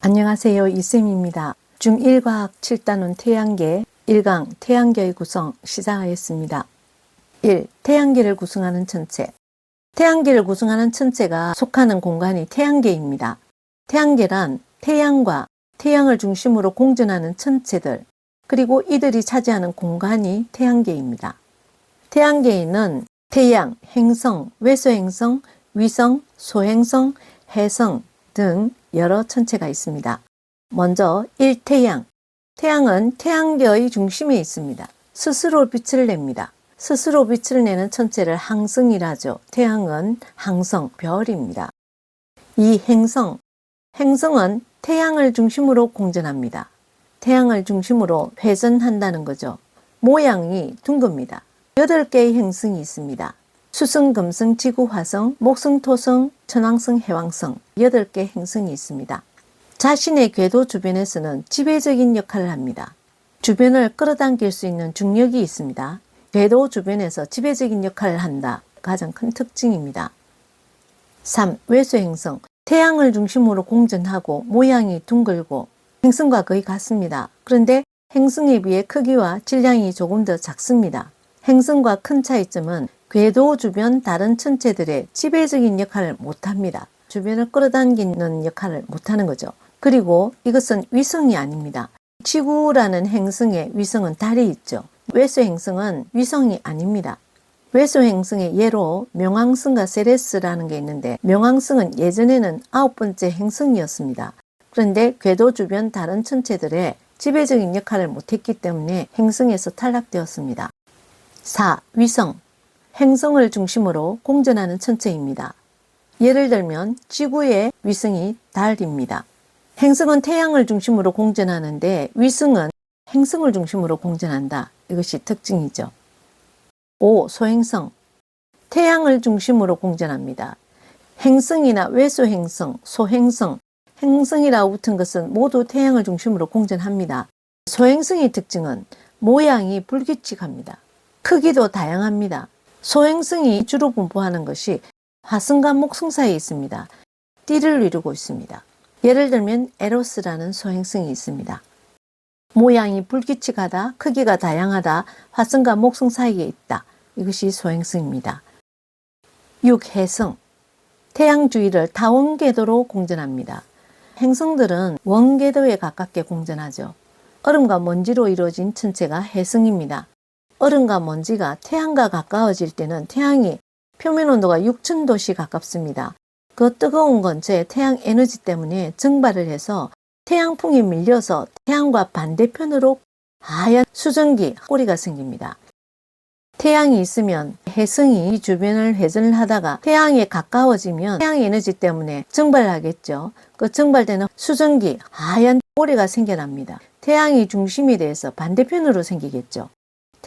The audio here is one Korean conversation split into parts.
안녕하세요. 이쌤입니다. 중1과학 7단원 태양계 1강 태양계의 구성 시작하겠습니다. 1. 태양계를 구성하는 천체. 태양계를 구성하는 천체가 속하는 공간이 태양계입니다. 태양계란 태양과 태양을 중심으로 공전하는 천체들, 그리고 이들이 차지하는 공간이 태양계입니다. 태양계에는 태양, 행성, 외소행성, 위성, 소행성, 해성 등 여러 천체가 있습니다. 먼저 1태양. 태양은 태양계의 중심에 있습니다. 스스로 빛을 냅니다. 스스로 빛을 내는 천체를 항성이라죠. 태양은 항성, 별입니다. 2. 행성. 행성은 태양을 중심으로 공전합니다. 태양을 중심으로 회전한다는 거죠. 모양이 둥급니다. 8개의 행성이 있습니다. 수성, 금성, 지구, 화성, 목성, 토성, 천왕성, 해왕성 8개 행성이 있습니다. 자신의 궤도 주변에서는 지배적인 역할을 합니다. 주변을 끌어당길 수 있는 중력이 있습니다. 궤도 주변에서 지배적인 역할을 한다. 가장 큰 특징입니다. 3. 외소행성. 태양을 중심으로 공전하고 모양이 둥글고 행성과 거의 같습니다. 그런데 행성에 비해 크기와 질량이 조금 더 작습니다. 행성과 큰 차이점은 궤도 주변 다른 천체들의 지배적인 역할을 못합니다. 주변을 끌어당기는 역할을 못하는 거죠. 그리고 이것은 위성이 아닙니다. 지구라는 행성에 위성은 달이 있죠. 외소행성은 위성이 아닙니다. 외소행성의 예로 명왕성과 세레스라는 게 있는데, 명왕성은 예전에는 9번째 행성이었습니다. 그런데 궤도 주변 다른 천체들의 지배적인 역할을 못했기 때문에 행성에서 탈락되었습니다. 4. 위성. 행성을 중심으로 공전하는 천체입니다. 예를 들면 지구의 위성이 달입니다. 행성은 태양을 중심으로 공전하는데 위성은 행성을 중심으로 공전한다. 이것이 특징이죠. 5. 소행성. 태양을 중심으로 공전합니다. 행성이나 외소행성, 소행성, 행성이라고 붙은 것은 모두 태양을 중심으로 공전합니다. 소행성의 특징은 모양이 불규칙합니다. 크기도 다양합니다. 소행성이 주로 분포하는 것이 화성과 목성 사이에 있습니다. 띠를 이루고 있습니다. 예를 들면 에로스라는 소행성이 있습니다. 모양이 불규칙하다, 크기가 다양하다, 화성과 목성 사이에 있다. 이것이 소행성입니다. 6. 해성. 태양 주위를 다원궤도로 공전합니다. 행성들은 원궤도에 가깝게 공전하죠. 얼음과 먼지로 이루어진 천체가 해성입니다. 얼음과 먼지가 태양과 가까워질 때는 태양이 표면 온도가 6000도씨 가깝습니다. 그 뜨거운 건체 태양 에너지 때문에 증발을 해서 태양풍이 밀려서 태양과 반대편으로 하얀 수증기, 꼬리가 생깁니다. 태양이 있으면 해성이 주변을 회전을 하다가 태양에 가까워지면 태양 에너지 때문에 증발하겠죠. 그 증발되는 수증기, 하얀 꼬리가 생겨납니다. 태양이 중심이 돼서 반대편으로 생기겠죠.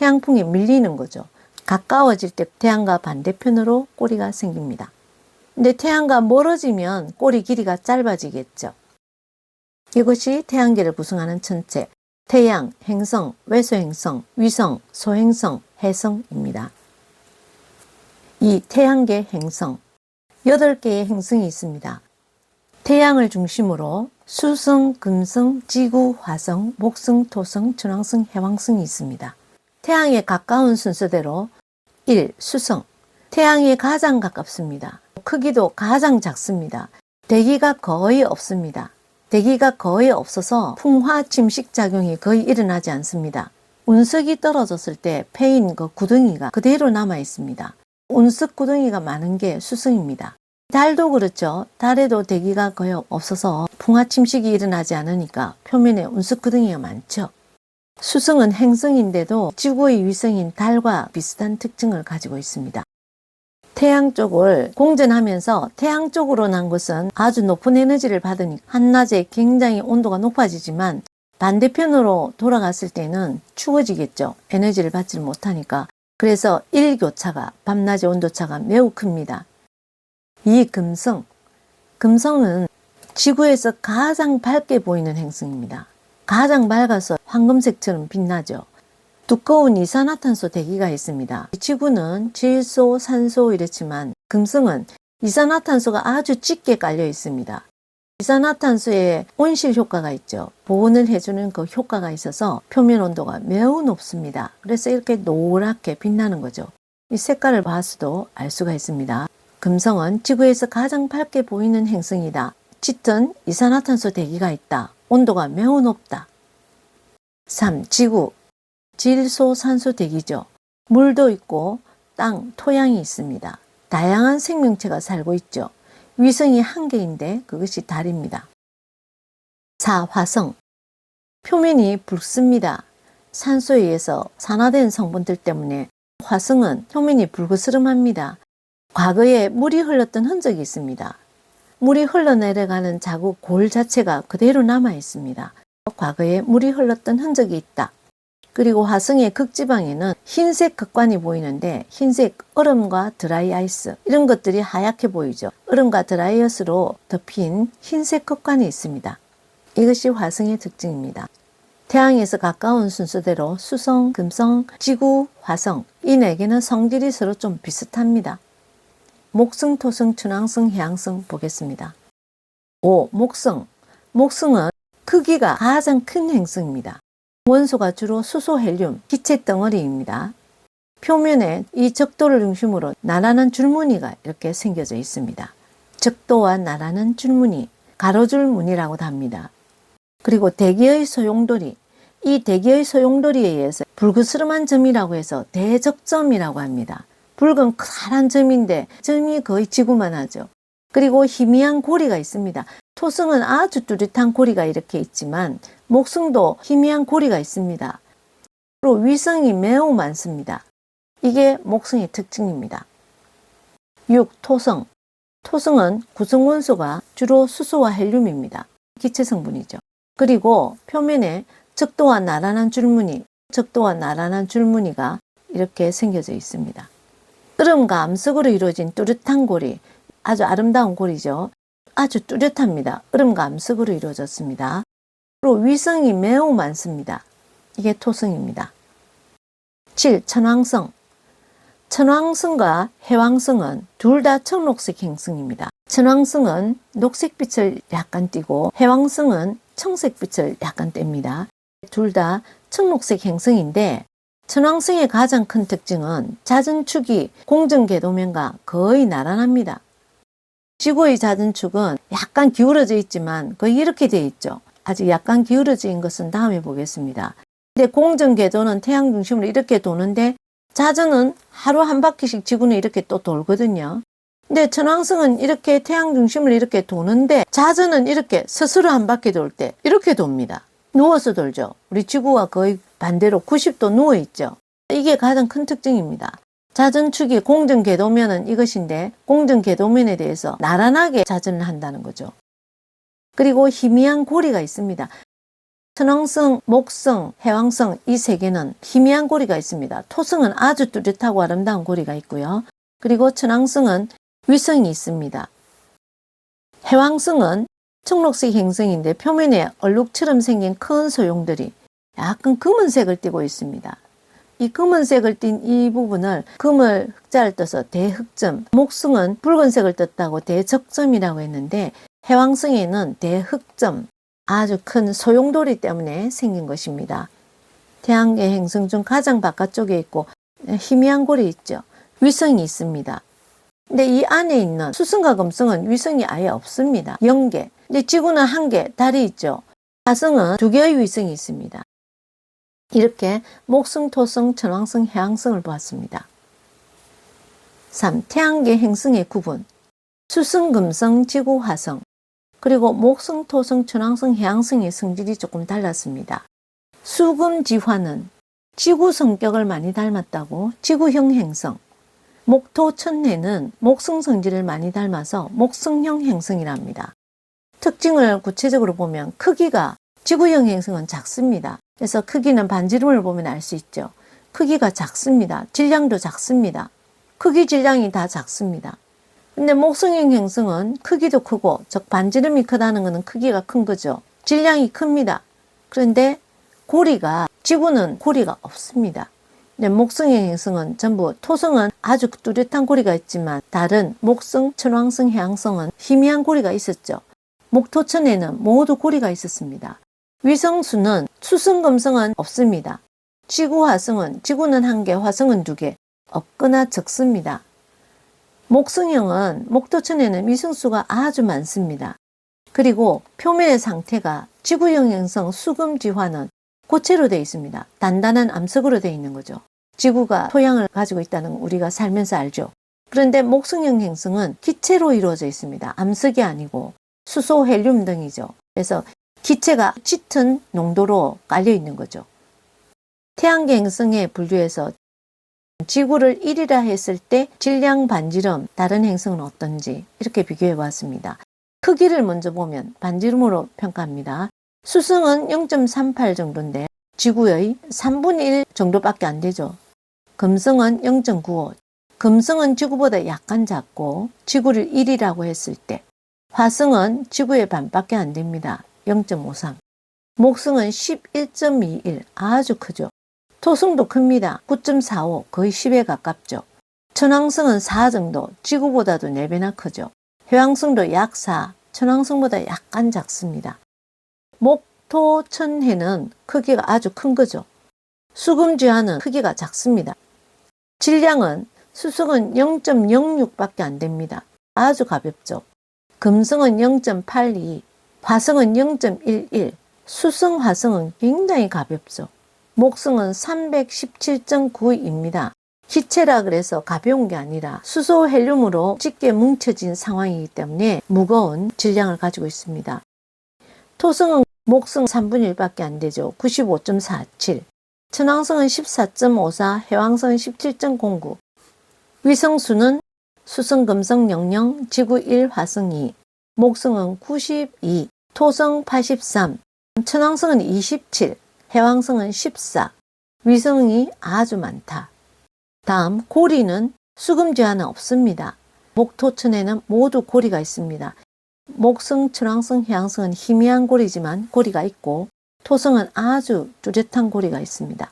태양풍이 밀리는 거죠. 가까워질 때 태양과 반대편으로 꼬리가 생깁니다. 근데 태양과 멀어지면 꼬리 길이가 짧아지겠죠. 이것이 태양계를 구성하는 천체, 태양, 행성, 외소행성, 위성, 소행성, 해성입니다. 이 태양계 행성, 8개의 행성이 있습니다. 태양을 중심으로 수성, 금성, 지구, 화성, 목성, 토성, 천왕성, 해왕성이 있습니다. 태양에 가까운 순서대로 1. 수성. 태양에 가장 가깝습니다. 크기도 가장 작습니다. 대기가 거의 없습니다. 대기가 거의 없어서 풍화 침식 작용이 거의 일어나지 않습니다. 운석이 떨어졌을 때 패인 그 구덩이가 그대로 남아 있습니다. 운석 구덩이가 많은 게 수성입니다. 달도 그렇죠. 달에도 대기가 거의 없어서 풍화 침식이 일어나지 않으니까 표면에 운석 구덩이가 많죠. 수성은 행성인데도 지구의 위성인 달과 비슷한 특징을 가지고 있습니다. 태양 쪽을 공전하면서 태양 쪽으로 난 것은 아주 높은 에너지를 받으니 한낮에 굉장히 온도가 높아지지만 반대편으로 돌아갔을 때는 추워지겠죠. 에너지를 받지 못하니까. 그래서 일교차가, 밤낮의 온도차가 매우 큽니다. 2. 금성. 금성은 지구에서 가장 밝게 보이는 행성입니다. 가장 밝아서 황금색처럼 빛나죠. 두꺼운 이산화탄소 대기가 있습니다. 지구는 질소, 산소 이렇지만 금성은 이산화탄소가 아주 짙게 깔려 있습니다. 이산화탄소에 온실 효과가 있죠. 보온을 해주는 그 효과가 있어서 표면 온도가 매우 높습니다. 그래서 이렇게 노랗게 빛나는 거죠. 이 색깔을 봐서도 알 수가 있습니다. 금성은 지구에서 가장 밝게 보이는 행성이다. 짙은 이산화탄소 대기가 있다. 온도가 매우 높다. 3. 지구. 질소, 산소 대기죠. 물도 있고 땅, 토양이 있습니다. 다양한 생명체가 살고 있죠. 위성이 한 개인데 그것이 달입니다. 4. 화성. 표면이 붉습니다. 산소에 의해서 산화된 성분들 때문에 화성은 표면이 붉으스름합니다. 과거에 물이 흘렀던 흔적이 있습니다. 물이 흘러내려가는 자국 골 자체가 그대로 남아 있습니다. 과거에 물이 흘렀던 흔적이 있다. 그리고 화성의 극지방에는 흰색 극관이 보이는데 흰색 얼음과 드라이 아이스 이런 것들이 하얗게 보이죠. 얼음과 드라이 아이스로 덮인 흰색 극관이 있습니다. 이것이 화성의 특징입니다. 태양에서 가까운 순서대로 수성, 금성, 지구, 화성 이 4개는 성질이 서로 좀 비슷합니다. 목성, 토성, 천왕성, 해왕성 보겠습니다. 5. 목성. 목성은 크기가 가장 큰 행성입니다. 원소가 주로 수소, 헬륨, 기체 덩어리입니다. 표면에 이 적도를 중심으로 나라는 줄무늬가 이렇게 생겨져 있습니다. 적도와 나라는 줄무늬, 가로줄 무늬라고도 합니다. 그리고 대기의 소용돌이, 이 대기의 소용돌이에 의해서 붉으스름한 점이라고 해서 대적점이라고 합니다. 붉은 커다란 점인데 점이 거의 지구만 하죠. 그리고 희미한 고리가 있습니다. 토성은 아주 뚜렷한 고리가 이렇게 있지만 목성도 희미한 고리가 있습니다. 그리고 위성이 매우 많습니다. 이게 목성의 특징입니다. 6. 토성. 토성은 구성원소가 주로 수소와 헬륨입니다. 기체 성분이죠. 그리고 표면에 적도와 나란한 줄무늬, 적도와 나란한 줄무늬가 이렇게 생겨져 있습니다. 얼음과 암석으로 이루어진 뚜렷한 고리, 아주 아름다운 고리죠. 아주 뚜렷합니다. 얼음과 암석으로 이루어졌습니다. 그리고 위성이 매우 많습니다. 이게 토성입니다. 7. 천왕성. 천왕성과 해왕성은 둘 다 청록색 행성입니다. 천왕성은 녹색빛을 약간 띠고 해왕성은 청색빛을 약간 띱니다. 둘 다 청록색 행성인데 천왕성의 가장 큰 특징은 잦은 축이 공전궤도면과 거의 나란합니다. 지구의 잦은 축은 약간 기울어져 있지만 거의 이렇게 되어 있죠. 아직 약간 기울어진 것은 다음에 보겠습니다. 근데 공전궤도는 태양 중심으로 이렇게 도는데 자전은 하루 한 바퀴씩 지구는 이렇게 또 돌거든요. 근데 천왕성은 이렇게 태양 중심을 이렇게 도는데 자전은 이렇게 스스로 한 바퀴 돌 때 이렇게 돕니다. 누워서 돌죠. 우리 지구와 거의 반대로 90도 누워 있죠. 이게 가장 큰 특징입니다. 자전축이 공전궤도면은 이것인데 공전궤도면에 대해서 나란하게 자전을 한다는 거죠. 그리고 희미한 고리가 있습니다. 천왕성, 목성, 해왕성 이 3개는 희미한 고리가 있습니다. 토성은 아주 뚜렷하고 아름다운 고리가 있고요. 그리고 천왕성은 위성이 있습니다. 해왕성은 청록색 행성인데 표면에 얼룩처럼 생긴 큰 소용돌이 약간 검은색을 띠고 있습니다. 이 검은색을 띤 이 부분을 금을 흑자를 떠서 대흑점, 목성은 붉은색을 떴다고 대적점이라고 했는데 해왕성에는 대흑점, 아주 큰 소용돌이 때문에 생긴 것입니다. 태양계 행성 중 가장 바깥쪽에 있고 희미한 골이 있죠. 위성이 있습니다. 근데 이 안에 있는 수성과 금성은 위성이 아예 없습니다. 0개. 근데 지구는 1개, 달이 있죠. 화성은 2개의 위성이 있습니다. 이렇게 목성, 토성, 천왕성, 해왕성을 보았습니다. 3. 태양계 행성의 구분. 수성, 금성, 지구, 화성. 그리고 목성, 토성, 천왕성, 해왕성의 성질이 조금 달랐습니다. 수금지화는 지구 성격을 많이 닮았다고 지구형 행성. 목토, 천해는 목성 성질을 많이 닮아서 목성형 행성이랍니다. 특징을 구체적으로 보면 크기가 지구형 행성은 작습니다. 그래서 크기는 반지름을 보면 알 수 있죠. 크기가 작습니다. 질량도 작습니다. 크기 질량이 다 작습니다. 근데 목성형 행성은 크기도 크고 즉 반지름이 크다는 것은 크기가 큰 거죠. 질량이 큽니다. 그런데 고리가 지구는 고리가 없습니다. 근데 목성형 행성은 전부 토성은 아주 뚜렷한 고리가 있지만 다른 목성, 천왕성, 해왕성은 희미한 고리가 있었죠. 목토천에는 모두 고리가 있었습니다. 위성수는 수성, 금성은 없습니다. 지구, 화성은 지구는 1개, 화성은 2개, 없거나 적습니다. 목성형은 목토천에는 위성수가 아주 많습니다. 그리고 표면의 상태가 지구형 행성 수금지화는 고체로 되어 있습니다. 단단한 암석으로 되어 있는 거죠. 지구가 토양을 가지고 있다는 거 우리가 살면서 알죠. 그런데 목성형 행성은 기체로 이루어져 있습니다. 암석이 아니고 수소, 헬륨 등이죠. 그래서 기체가 짙은 농도로 깔려 있는 거죠. 태양계 행성에 분류해서 지구를 1이라 했을 때 질량, 반지름, 다른 행성은 어떤지 이렇게 비교해 봤습니다. 크기를 먼저 보면 반지름으로 평가합니다. 수성은 0.38 정도인데 지구의 3분의 1 정도밖에 안 되죠. 금성은 0.95. 금성은 지구보다 약간 작고 지구를 1이라고 했을 때 화성은 지구의 반밖에 안 됩니다. 0.53. 목성은 11.21. 아주 크죠. 토성도 큽니다. 9.45. 거의 10에 가깝죠. 천왕성은 4 정도. 지구보다도 4배나 크죠. 해왕성도 약 4. 천왕성보다 약간 작습니다. 목토천해는 크기가 아주 큰 거죠. 수금지화는 크기가 작습니다. 질량은 수성은 0.06밖에 안 됩니다. 아주 가볍죠. 금성은 0.82, 화성은 0.11, 수성, 화성은 굉장히 가볍죠. 목성은 317.9입니다. 기체라 그래서 가벼운 게 아니라 수소, 헬륨으로 짙게 뭉쳐진 상황이기 때문에 무거운 질량을 가지고 있습니다. 토성은 목성 3분의 1밖에 안 되죠. 95.47. 천왕성은 14.54, 해왕성은 17.09. 위성수는 수성, 금성 00, 지구 1, 화성 2, 목성은 92, 토성 83, 천왕성은 27, 해왕성은 14, 위성이 아주 많다. 다음 고리는 수금지화는 없습니다. 목토천에는 모두 고리가 있습니다. 목성, 천왕성, 해왕성은 희미한 고리지만 고리가 있고 토성은 아주 뚜렷한 고리가 있습니다.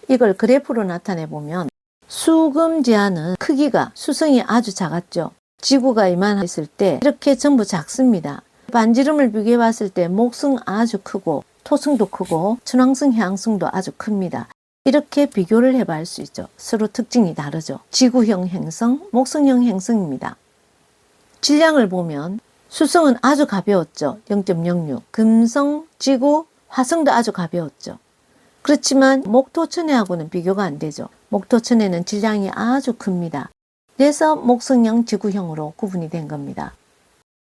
이걸 그래프로 나타내 보면 수금지화는 크기가 수성이 아주 작았죠. 지구가 이만했을 때 이렇게 전부 작습니다. 반지름을 비교해 봤을 때 목성 아주 크고 토성도 크고 천왕성, 해왕성도 아주 큽니다. 이렇게 비교를 해볼 수 있죠. 서로 특징이 다르죠. 지구형 행성, 목성형 행성입니다. 질량을 보면 수성은 아주 가벼웠죠. 0.06. 금성, 지구, 화성도 아주 가벼웠죠. 그렇지만 목토천해하고는 비교가 안 되죠. 목토천해는 질량이 아주 큽니다. 그래서 목성형, 지구형으로 구분이 된 겁니다.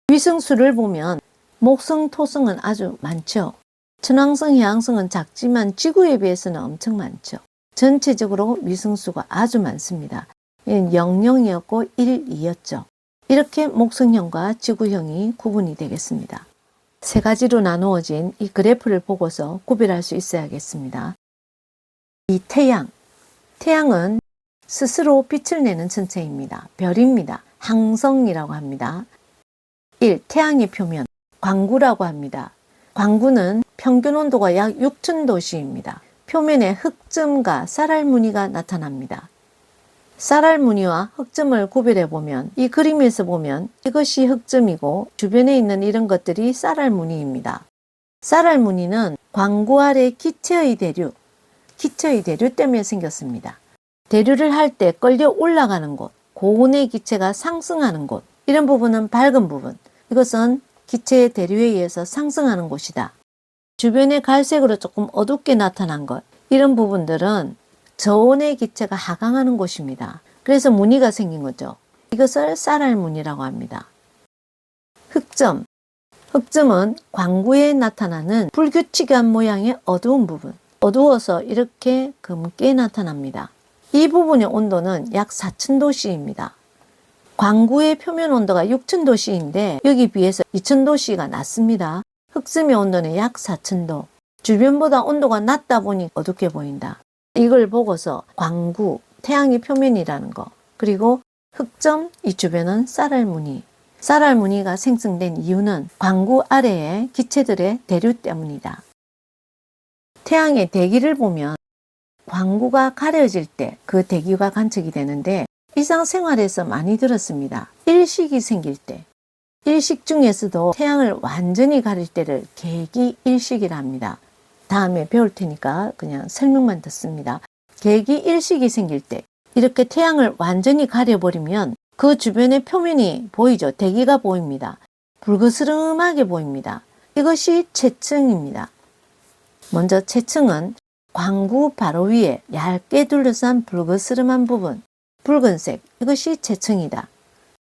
위성수를 보면 목성, 토성은 아주 많죠. 천왕성, 해왕성은 작지만 지구에 비해서는 엄청 많죠. 전체적으로 위성수가 아주 많습니다. 00이었고 1, 2였죠. 이렇게 목성형과 지구형이 구분이 되겠습니다. 3가지로 나누어진 이 그래프를 보고서 구별할 수 있어야겠습니다. 이 태양은 스스로 빛을 내는 천체입니다. 별입니다. 항성이라고 합니다. 1. 태양의 표면, 광구라고 합니다. 광구는 평균 온도가 약 6000도씨입니다. 표면에 흑점과 쌀알무늬가 나타납니다. 쌀알무늬와 흑점을 구별해 보면 이 그림에서 보면 이것이 흑점이고 주변에 있는 이런 것들이 쌀알무늬입니다. 쌀알무늬는 광구 아래 기체의 대류 때문에 생겼습니다. 대류를 할 때 끌려 올라가는 곳, 고온의 기체가 상승하는 곳, 이런 부분은 밝은 부분, 이것은 기체의 대류에 의해서 상승하는 곳이다. 주변에 갈색으로 조금 어둡게 나타난 것, 이런 부분들은 저온의 기체가 하강하는 곳입니다. 그래서 무늬가 생긴 거죠. 이것을 쌀알무늬라고 합니다. 흑점은 광구에 나타나는 불규칙한 모양의 어두운 부분, 어두워서 이렇게 검게 나타납니다. 이 부분의 온도는 약 4000도씨입니다. 광구의 표면 온도가 6000도씨인데 여기 비해서 2000도씨가 낮습니다. 흑점의 온도는 약 4000도. 주변보다 온도가 낮다 보니 어둡게 보인다. 이걸 보고서 광구, 태양의 표면이라는 거, 그리고 흑점, 이 주변은 쌀알무늬가 생성된 이유는 광구 아래의 기체들의 대류 때문이다. 태양의 대기를 보면 광구가 가려질 때 그 대기가 관측이 되는데 일상생활에서 많이 들었습니다. 일식이 생길 때, 일식 중에서도 태양을 완전히 가릴 때를 계기일식이라 합니다. 다음에 배울 테니까 그냥 설명만 듣습니다. 계기일식이 생길 때 이렇게 태양을 완전히 가려버리면 그 주변의 표면이 보이죠. 대기가 보입니다. 붉으스름하게 보입니다. 이것이 채층입니다. 먼저 채층은 광구 바로 위에 얇게 둘러싼 붉으스름한 부분, 붉은색, 이것이 채층이다.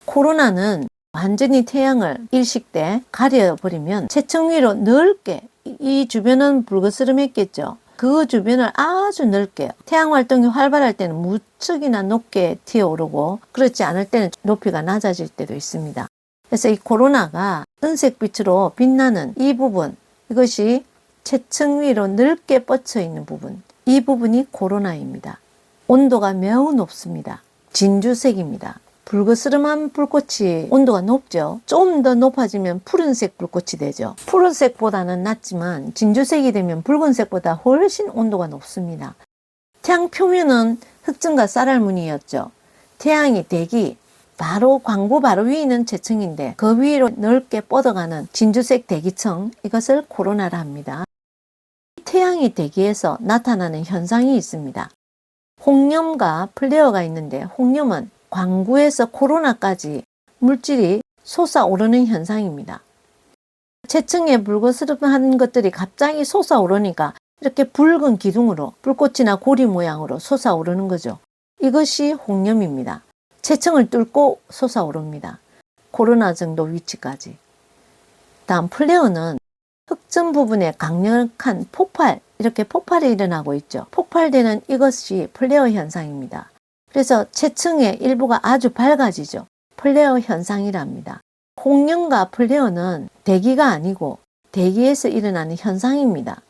코로나는 완전히 태양을 일식 때 가려버리면 채층 위로 넓게, 이 주변은 붉으스름했겠죠. 그 주변을 아주 넓게, 태양 활동이 활발할 때는 무척이나 높게 튀어오르고 그렇지 않을 때는 높이가 낮아질 때도 있습니다. 그래서 이 코로나가 은색빛으로 빛나는 이 부분, 이것이 채층 위로 넓게 뻗쳐 있는 부분, 이 부분이 코로나입니다. 온도가 매우 높습니다. 진주색입니다. 붉으스름한 불꽃이 온도가 높죠. 좀 더 높아지면 푸른색 불꽃이 되죠. 푸른색보다는 낮지만 진주색이 되면 붉은색보다 훨씬 온도가 높습니다. 태양 표면은 흑점과 쌀알무늬였죠. 태양이 대기, 바로 광구 바로 위에 있는 채층인데 그 위로 넓게 뻗어가는 진주색 대기층, 이것을 코로나라 합니다. 태양이 대기에서 나타나는 현상이 있습니다. 홍염과 플레어가 있는데 홍염은 광구에서 코로나까지 물질이 솟아오르는 현상입니다. 채층에 붉으스름한 것들이 갑자기 솟아오르니까 이렇게 붉은 기둥으로 불꽃이나 고리 모양으로 솟아오르는 거죠. 이것이 홍염입니다. 채층을 뚫고 솟아오릅니다. 코로나 정도 위치까지. 다음 플레어는 흑점 부분에 강력한 폭발, 이렇게 폭발이 일어나고 있죠. 폭발되는 이것이 플레어 현상입니다. 그래서 채층의 일부가 아주 밝아지죠. 플레어 현상이랍니다. 홍염과 플레어는 대기가 아니고 대기에서 일어나는 현상입니다.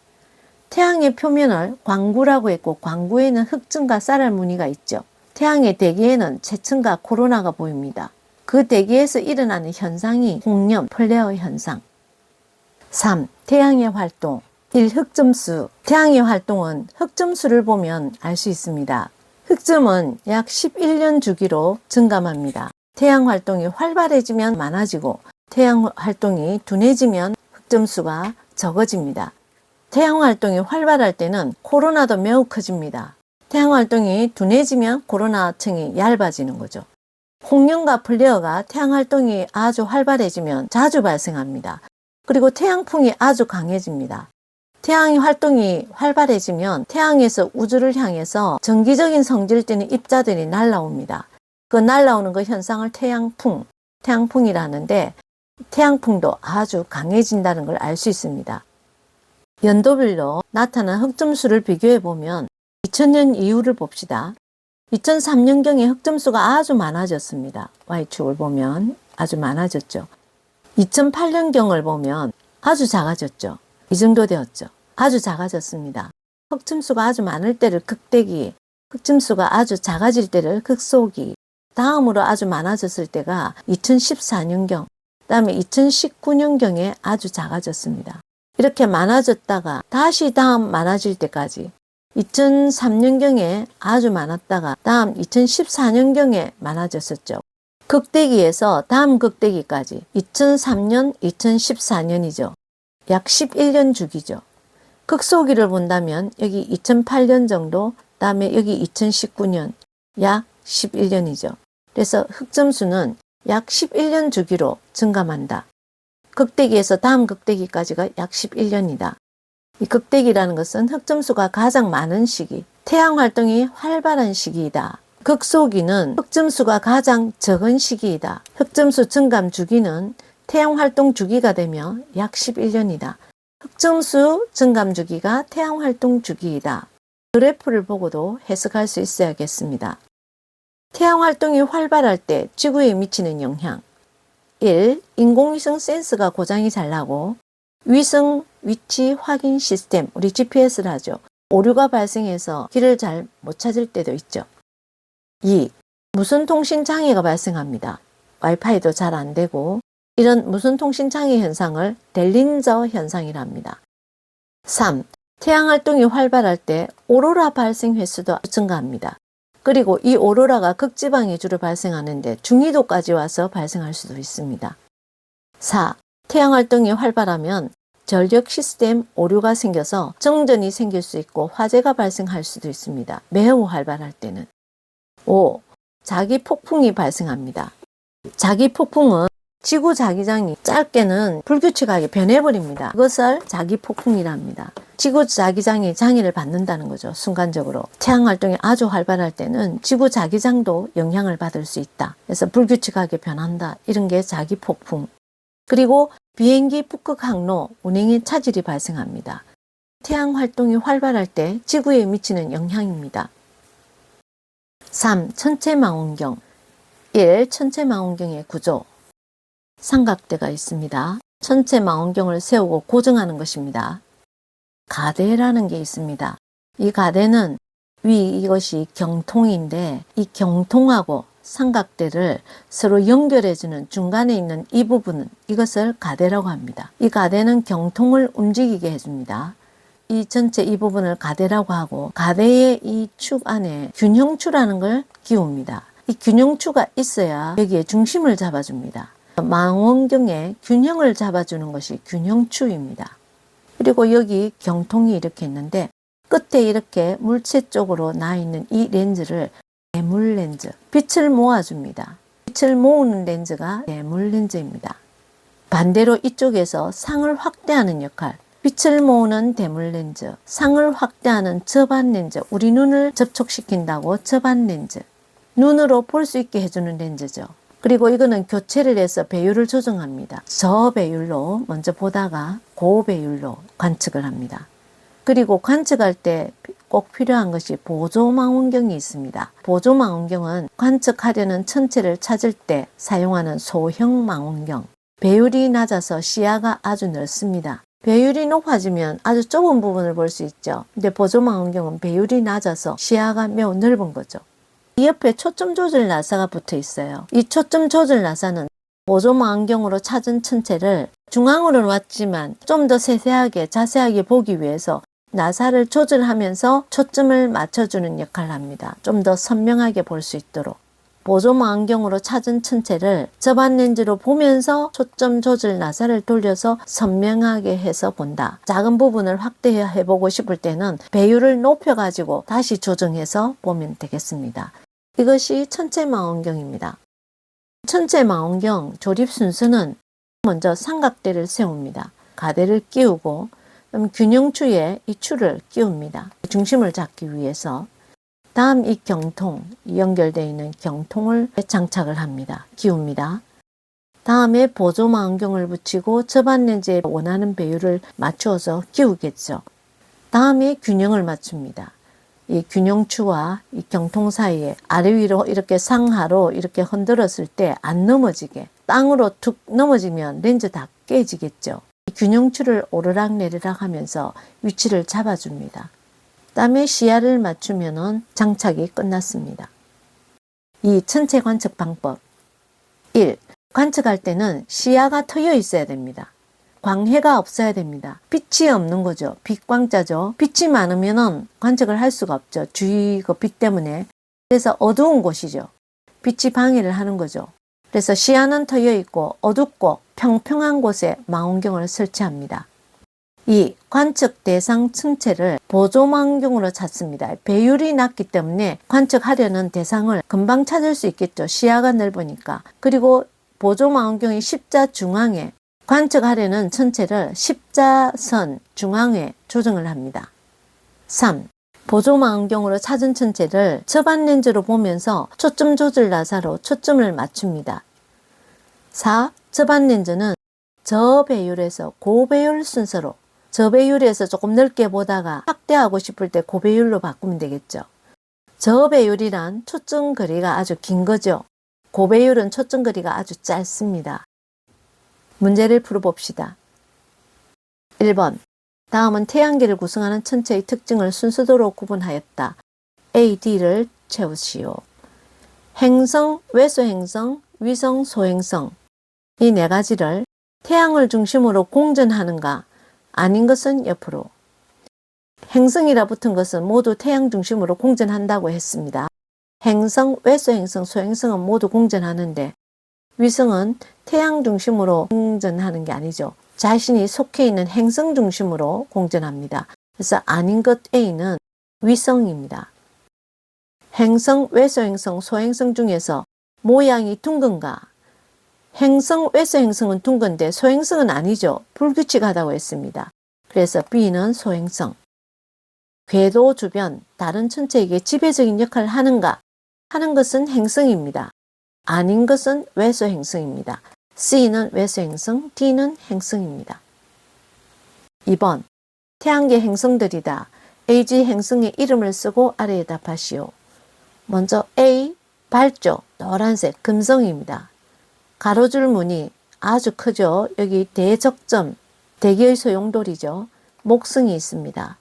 태양의 표면을 광구라고 했고 광구에는 흑점과 쌀알무늬가 있죠. 태양의 대기에는 채층과 코로나가 보입니다. 그 대기에서 일어나는 현상이 홍염, 플레어 현상. 3. 태양의 활동. 1. 흑점수. 태양의 활동은 흑점수를 보면 알 수 있습니다. 흑점은 약 11년 주기로 증감합니다. 태양 활동이 활발해지면 많아지고 태양 활동이 둔해지면 흑점수가 적어집니다. 태양 활동이 활발할 때는 코로나도 매우 커집니다. 태양 활동이 둔해지면 코로나층이 얇아지는 거죠. 홍염과 플레어가 태양 활동이 아주 활발해지면 자주 발생합니다. 그리고 태양풍이 아주 강해집니다. 태양의 활동이 활발해지면 태양에서 우주를 향해서 정기적인 성질 띠는 입자들이 날아옵니다. 그 날아오는 그 현상을 태양풍이라 하는데 태양풍도 아주 강해진다는 걸 알 수 있습니다. 연도별로 나타난 흑점수를 비교해 보면 2000년 이후를 봅시다. 2003년경에 흑점수가 아주 많아졌습니다. Y축을 보면 아주 많아졌죠. 2008년경을 보면 아주 작아졌죠. 이 정도 되었죠. 아주 작아졌습니다. 흑점수가 아주 많을 때를 극대기, 흑점수가 아주 작아질 때를 극소기, 다음으로 아주 많아졌을 때가 2014년경, 그 다음에 2019년경에 아주 작아졌습니다. 이렇게 많아졌다가 다시 다음 많아질 때까지 2003년경에 아주 많았다가 다음 2014년경에 많아졌었죠. 극대기에서 다음 극대기까지 2003년, 2014년이죠. 약 11년 주기죠. 극소기를 본다면 여기 2008년 정도, 다음에 여기 2019년, 약 11년이죠. 그래서 흑점수는 약 11년 주기로 증감한다. 극대기에서 다음 극대기까지가 약 11년이다. 이 극대기라는 것은 흑점수가 가장 많은 시기, 태양 활동이 활발한 시기이다. 극소기는 흑점수가 가장 적은 시기이다. 흑점수 증감 주기는 태양 활동 주기가 되며 약 11년이다. 흑점수 증감 주기가 태양 활동 주기이다. 그래프를 보고도 해석할 수 있어야겠습니다. 태양 활동이 활발할 때 지구에 미치는 영향. 1. 인공위성 센서가 고장이 잘 나고 위성 위치 확인 시스템, 우리 GPS를 하죠. 오류가 발생해서 길을 잘 못 찾을 때도 있죠. 2. 무선 통신 장애가 발생합니다. 와이파이도 잘 안 되고 이런 무선 통신 장애 현상을 델린저 현상이라 합니다. 3. 태양 활동이 활발할 때 오로라 발생 횟수도 증가합니다. 그리고 이 오로라가 극지방에 주로 발생하는데 중위도까지 와서 발생할 수도 있습니다. 4. 태양 활동이 활발하면 전력 시스템 오류가 생겨서 정전이 생길 수 있고 화재가 발생할 수도 있습니다. 매우 활발할 때는. 5. 자기 폭풍이 발생합니다. 자기 폭풍은 지구 자기장이 짧게는 불규칙하게 변해버립니다. 이것을 자기 폭풍이라 합니다. 지구 자기장이 장애를 받는다는 거죠. 순간적으로. 태양 활동이 아주 활발할 때는 지구 자기장도 영향을 받을 수 있다. 그래서 불규칙하게 변한다. 이런 게 자기 폭풍. 그리고 비행기 북극 항로 운행에 차질이 발생합니다. 태양 활동이 활발할 때 지구에 미치는 영향입니다. 3. 천체망원경. 1. 천체망원경의 구조. 삼각대가 있습니다. 천체망원경을 세우고 고정하는 것입니다. 가대라는 게 있습니다. 이 가대는 이것이 경통인데 이 경통하고 삼각대를 서로 연결해주는 중간에 있는 이 부분은 이것을 가대라고 합니다. 이 가대는 경통을 움직이게 해줍니다. 이 전체 이 부분을 가대라고 하고 가대의 이 축 안에 균형추라는 걸 끼웁니다. 이 균형추가 있어야 여기에 중심을 잡아줍니다. 망원경의 균형을 잡아주는 것이 균형추입니다. 그리고 여기 경통이 이렇게 있는데 끝에 이렇게 물체 쪽으로 나 있는 이 렌즈를 대물 렌즈, 빛을 모아줍니다. 빛을 모으는 렌즈가 대물 렌즈입니다. 반대로 이쪽에서 상을 확대하는 역할, 빛을 모으는 대물 렌즈, 상을 확대하는 접안 렌즈, 우리 눈을 접촉시킨다고 접안 렌즈, 눈으로 볼 수 있게 해주는 렌즈죠. 그리고 이거는 교체를 해서 배율을 조정합니다. 저배율로 먼저 보다가 고배율로 관측을 합니다. 그리고 관측할 때 꼭 필요한 것이 보조망원경이 있습니다. 보조망원경은 관측하려는 천체를 찾을 때 사용하는 소형 망원경. 배율이 낮아서 시야가 아주 넓습니다. 배율이 높아지면 아주 좁은 부분을 볼 수 있죠. 근데 보조망원경은 배율이 낮아서 시야가 매우 넓은 거죠. 이 옆에 초점 조절 나사가 붙어 있어요. 이 초점 조절 나사는 보조망원경으로 찾은 천체를 중앙으로 놨지만 좀 더 세세하게 자세하게 보기 위해서 나사를 조절하면서 초점을 맞춰주는 역할을 합니다. 좀 더 선명하게 볼 수 있도록. 보조망원경으로 찾은 천체를 접안 렌즈로 보면서 초점 조절 나사를 돌려서 선명하게 해서 본다. 작은 부분을 확대해 보고 싶을 때는 배율을 높여가지고 다시 조정해서 보면 되겠습니다. 이것이 천체망원경입니다. 천체망원경 조립 순서는 먼저 삼각대를 세웁니다. 가대를 끼우고 균형추에 이 추를 끼웁니다. 중심을 잡기 위해서. 다음 이 경통, 연결되어 있는 경통을 장착을 합니다. 끼웁니다. 다음에 보조망원경을 붙이고 접안 렌즈에 원하는 배율을 맞추어서 끼우겠죠. 다음에 균형을 맞춥니다. 이 균형추와 이 경통 사이에 아래 위로 이렇게 상하로 이렇게 흔들었을 때 안 넘어지게, 땅으로 툭 넘어지면 렌즈 다 깨지겠죠. 균형추를 오르락 내리락 하면서 위치를 잡아줍니다. 다음에 시야를 맞추면 장착이 끝났습니다. 이 천체 관측 방법 1. 관측할 때는 시야가 트여 있어야 됩니다. 광해가 없어야 됩니다. 빛이 없는 거죠. 빛광자죠. 빛이 많으면 관측을 할 수가 없죠. 주위 그 빛 때문에. 그래서 어두운 곳이죠. 빛이 방해를 하는 거죠. 그래서 시야는 트여 있고 어둡고 평평한 곳에 망원경을 설치합니다. 2. 관측 대상 천체를 보조망원경으로 찾습니다. 배율이 낮기 때문에 관측하려는 대상을 금방 찾을 수 있겠죠. 시야가 넓으니까. 그리고 보조망원경이 십자 중앙에 관측하려는 천체를 십자선 중앙에 조정을 합니다. 3. 보조망원경으로 찾은 천체를 접안 렌즈로 보면서 초점 조절 나사로 초점을 맞춥니다. 4. 접안 렌즈는 저배율에서 고배율 순서로, 저배율에서 조금 넓게 보다가 확대하고 싶을 때 고배율로 바꾸면 되겠죠. 저배율이란 초점 거리가 아주 긴 거죠. 고배율은 초점 거리가 아주 짧습니다. 문제를 풀어봅시다. 1번. 다음은 태양계를 구성하는 천체의 특징을 순서대로 구분하였다. A, D를 채우시오. 행성, 외소행성, 위성, 소행성. 이 네 가지를 태양을 중심으로 공전하는가? 아닌 것은 옆으로. 행성이라 붙은 것은 모두 태양 중심으로 공전한다고 했습니다. 행성, 외소행성, 소행성은 모두 공전하는데 위성은 태양 중심으로 공전하는 게 아니죠. 자신이 속해 있는 행성 중심으로 공전합니다. 그래서 아닌 것 A는 위성입니다. 행성, 외소행성, 소행성 중에서 모양이 둥근가? 행성, 외소행성은 둥근데 소행성은 아니죠. 불규칙하다고 했습니다. 그래서 B는 소행성. 궤도 주변 다른 천체에게 지배적인 역할을 하는가? 하는 것은 행성입니다. 아닌 것은 외소행성입니다. C는 외소행성, D는 행성입니다. 2번 태양계 행성들이다. AG 행성의 이름을 쓰고 아래에 답하시오. 먼저 A, 밝죠. 노란색, 금성입니다. 가로줄 무늬 아주 크죠. 여기 대적점, 대기의 소용돌이죠. 목성이 있습니다.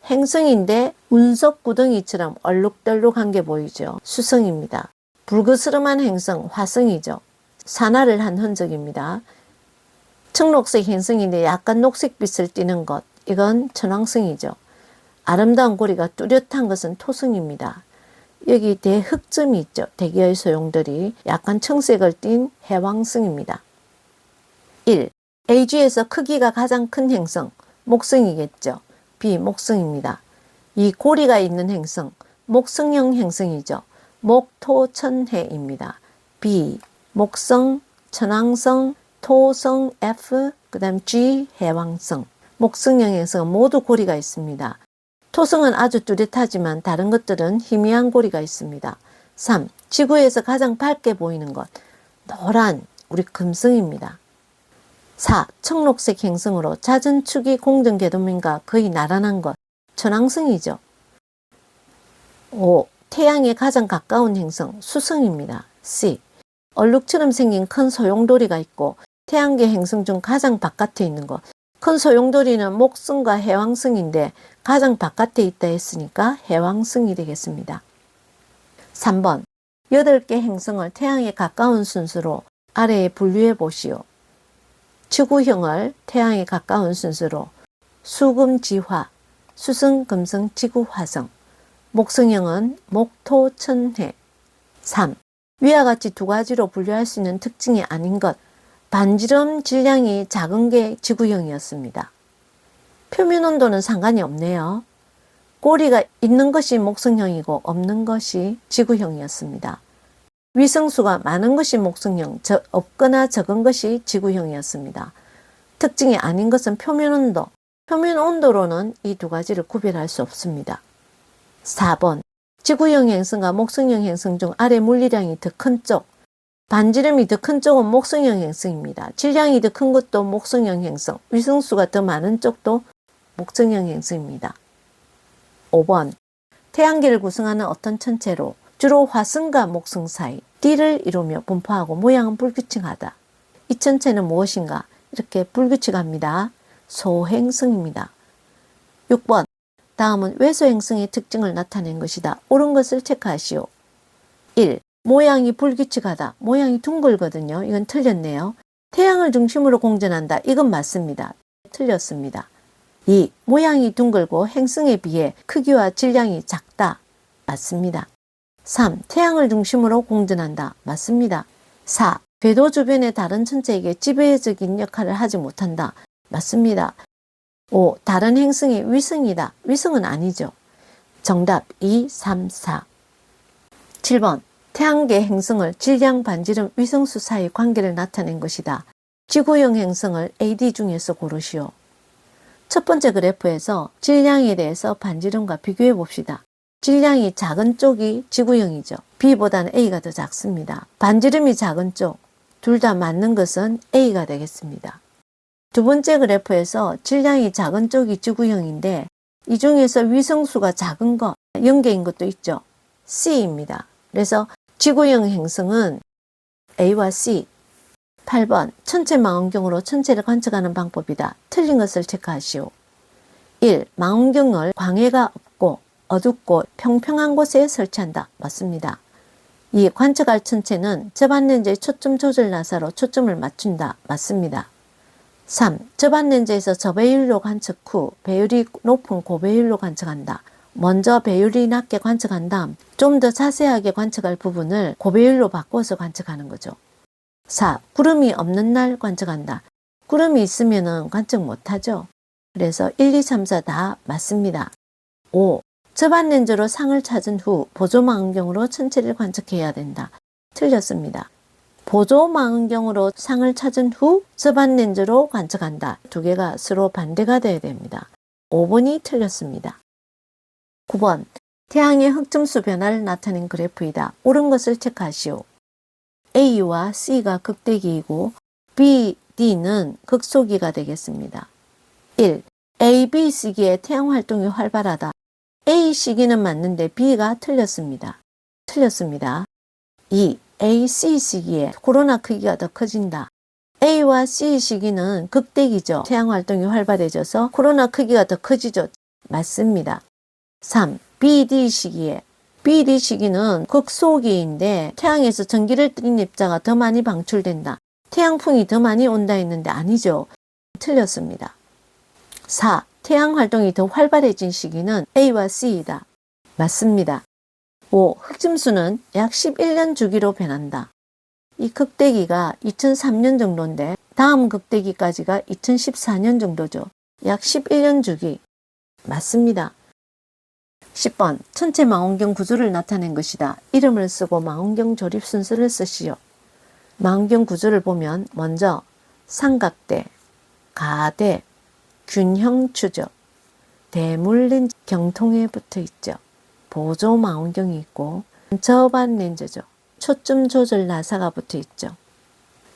행성인데 운석 구덩이처럼 얼룩덜룩한 게 보이죠. 수성입니다. 불그스름한 행성, 화성이죠. 산화를 한 흔적입니다. 청록색 행성인데 약간 녹색빛을 띠는 것, 이건 천왕성이죠. 아름다운 고리가 뚜렷한 것은 토성입니다. 여기 대흑점이 있죠. 대기의 소용돌이 약간 청색을 띤 해왕성입니다. 1. AG에서 크기가 가장 큰 행성, 목성이겠죠. B. 목성입니다. 이 고리가 있는 행성, 목성형 행성이죠. 목토천해입니다. B. 목성, 천왕성, 토성 F, 그 다음 G. 해왕성. 목성형 행성은 모두 고리가 있습니다. 토성은 아주 뚜렷하지만 다른 것들은 희미한 고리가 있습니다. 3. 지구에서 가장 밝게 보이는 것, 노란 우리 금성입니다. 4. 청록색 행성으로 잦은 축이 공전궤도면과 거의 나란한 것, 천왕성이죠. 5. 태양에 가장 가까운 행성, 수성입니다. C. 얼룩처럼 생긴 큰 소용돌이가 있고 태양계 행성 중 가장 바깥에 있는 것, 큰 소용돌이는 목성과 해왕성인데 가장 바깥에 있다 했으니까 해왕성이 되겠습니다. 3번 8개 행성을 태양에 가까운 순서로 아래에 분류해 보시오. 지구형을 태양에 가까운 순서로 수금지화, 수성, 금성, 지구, 화성. 목성형은 목토천해. 3. 위와 같이 두 가지로 분류할 수 있는 특징이 아닌 것, 반지름 질량이 작은 게 지구형이었습니다. 표면 온도는 상관이 없네요. 고리가 있는 것이 목성형이고 없는 것이 지구형이었습니다. 위성수가 많은 것이 목성형, 없거나 적은 것이 지구형이었습니다. 특징이 아닌 것은 표면 온도. 표면 온도로는 이 두 가지를 구별할 수 없습니다. 4번 지구형 행성과 목성형 행성 중 아래 물리량이 더 큰 쪽, 반지름이 더 큰 쪽은 목성형 행성입니다. 질량이 더 큰 것도 목성형 행성, 위성수가 더 많은 쪽도 목성형 행성입니다. 5번 태양계를 구성하는 어떤 천체로 주로 화성과 목성 사이 D를 이루며 분포하고 모양은 불규칙하다. 이 천체는 무엇인가? 이렇게 불규칙합니다. 소행성입니다. 6번 다음은 외소행성의 특징을 나타낸 것이다. 옳은 것을 체크하시오. 1. 모양이 불규칙하다. 모양이 둥글거든요. 이건 틀렸네요. 태양을 중심으로 공전한다. 이건 맞습니다. 틀렸습니다. 2. 모양이 둥글고 행성에 비해 크기와 질량이 작다. 맞습니다. 3. 태양을 중심으로 공전한다. 맞습니다. 4. 궤도 주변의 다른 천체에게 지배적인 역할을 하지 못한다. 맞습니다. 5. 다른 행성이 위성이다. 위성은 아니죠. 정답 2, 3, 4. 7번 태양계 행성을 질량, 반지름, 위성수 사이 관계를 나타낸 것이다. 지구형 행성을 AD 중에서 고르시오. 첫 번째 그래프에서 질량에 대해서 반지름과 비교해 봅시다. 질량이 작은 쪽이 지구형이죠. B보다는 A가 더 작습니다. 반지름이 작은 쪽, 둘 다 맞는 것은 A가 되겠습니다. 두 번째 그래프에서 질량이 작은 쪽이 지구형인데 이 중에서 위성수가 작은 것, 0개인 것도 있죠. C입니다. 그래서 지구형 행성은 A와 C. 8번 천체 망원경으로 천체를 관측하는 방법이다. 틀린 것을 체크하시오. 1. 망원경을 광해가 없고 어둡고 평평한 곳에 설치한다. 맞습니다. 2. 관측할 천체는 접안 렌즈의 초점 조절 나사로 초점을 맞춘다. 맞습니다. 3. 접안 렌즈에서 저배율로 관측 후 배율이 높은 고배율로 관측한다. 먼저 배율이 낮게 관측한 다음 좀 더 자세하게 관측할 부분을 고배율로 바꿔서 관측하는 거죠. 4. 구름이 없는 날 관측한다. 구름이 있으면 관측 못하죠. 그래서 1, 2, 3, 4 다 맞습니다. 5. 접안 렌즈로 상을 찾은 후 보조망원경으로 천체를 관측해야 된다. 틀렸습니다. 보조망원경으로 상을 찾은 후 접안 렌즈로 관측한다. 두 개가 서로 반대가 되어야 됩니다. 5번이 틀렸습니다. 9번. 태양의 흑점수 변화를 나타낸 그래프이다. 옳은 것을 체크하시오. A와 C가 극대기이고 B, D는 극소기가 되겠습니다. 1. A, B 시기에 태양 활동이 활발하다. A 시기는 맞는데 B가 틀렸습니다. 틀렸습니다. 2. A, C 시기에 코로나 크기가 더 커진다. A와 C 시기는 극대기죠. 태양 활동이 활발해져서 코로나 크기가 더 커지죠. 맞습니다. 3. B, D 시기에 B, D 시기는 극소기인데 태양에서 전기를 띠는 입자가 더 많이 방출된다. 태양풍이 더 많이 온다 했는데 아니죠. 틀렸습니다. 4. 태양 활동이 더 활발해진 시기는 A와 C이다. 맞습니다. 5. 흑점수는 약 11년 주기로 변한다. 이 극대기가 2003년 정도인데 다음 극대기까지가 2014년 정도죠. 약 11년 주기. 맞습니다. 10번. 천체 망원경 구조를 나타낸 것이다. 이름을 쓰고 망원경 조립 순서를 쓰시오. 망원경 구조를 보면 먼저 삼각대, 가대, 균형 추적, 대물 렌즈 경통에 붙어 있죠. 보조 망원경이 있고 접안 렌즈죠. 초점 조절 나사가 붙어 있죠.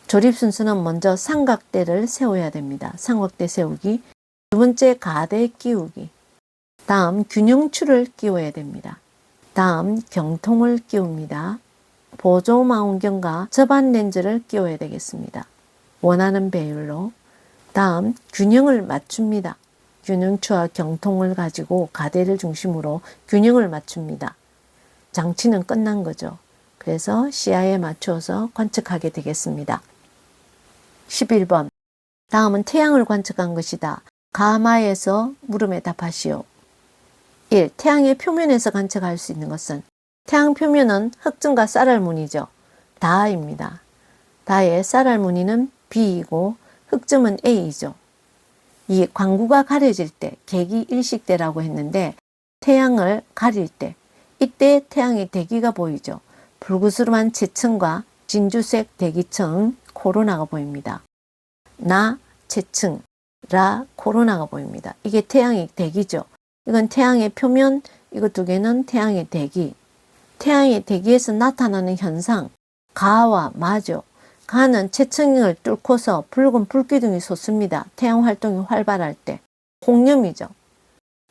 조립 순서는 먼저 삼각대를 세워야 됩니다. 삼각대 세우기. 두 번째 가대 끼우기. 다음 균형추를 끼워야 됩니다. 다음 경통을 끼웁니다. 보조 망원경과 접안 렌즈를 끼워야 되겠습니다. 원하는 배율로. 다음 균형을 맞춥니다. 균형추와 경통을 가지고 가대를 중심으로 균형을 맞춥니다. 장치는 끝난 거죠. 그래서 시야에 맞추어서 관측하게 되겠습니다. 11번. 다음은 태양을 관측한 것이다. 가마에서 물음에 답하시오. 1. 태양의 표면에서 관측할 수 있는 것은 태양 표면은 흑점과 쌀알무늬죠. 다입니다. 다의 쌀알무늬는 B이고 흑점은 A이죠. 이 광구가 가려질 때 계기 일식대라고 했는데 태양을 가릴 때 이때 태양의 대기가 보이죠. 불구스름한 채층과 진주색 대기층 코로나가 보입니다. 나 채층, 라 코로나가 보입니다. 이게 태양의 대기죠. 이건 태양의 표면, 이거 두 개는 태양의 대기. 태양의 대기에서 나타나는 현상, 가와 마죠. 가는 채층을 뚫고서 붉은 불기둥이 솟습니다. 태양 활동이 활발할 때. 홍염이죠.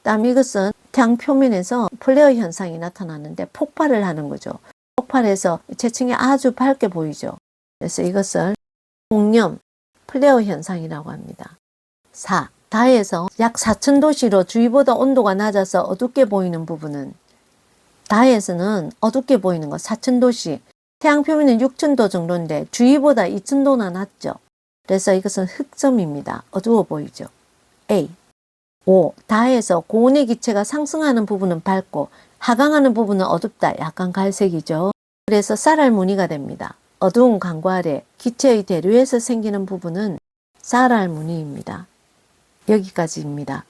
다음 이것은 태양 표면에서 플레어 현상이 나타나는데 폭발을 하는 거죠. 폭발해서 채층이 아주 밝게 보이죠. 그래서 이것을 홍염, 플레어 현상이라고 합니다. 4. 다에서 약 4000도씨로 주위보다 온도가 낮아서 어둡게 보이는 부분은 다에서는 어둡게 보이는 것 4000도씨 태양 표면은 6000도 정도인데 주위보다 2000도나 낮죠. 그래서 이것은 흑점입니다. 어두워 보이죠. A. 5. 다에서 고온의 기체가 상승하는 부분은 밝고 하강하는 부분은 어둡다. 약간 갈색이죠. 그래서 쌀알 무늬가 됩니다. 어두운 광구 아래 기체의 대류에서 생기는 부분은 쌀알 무늬입니다. 여기까지입니다.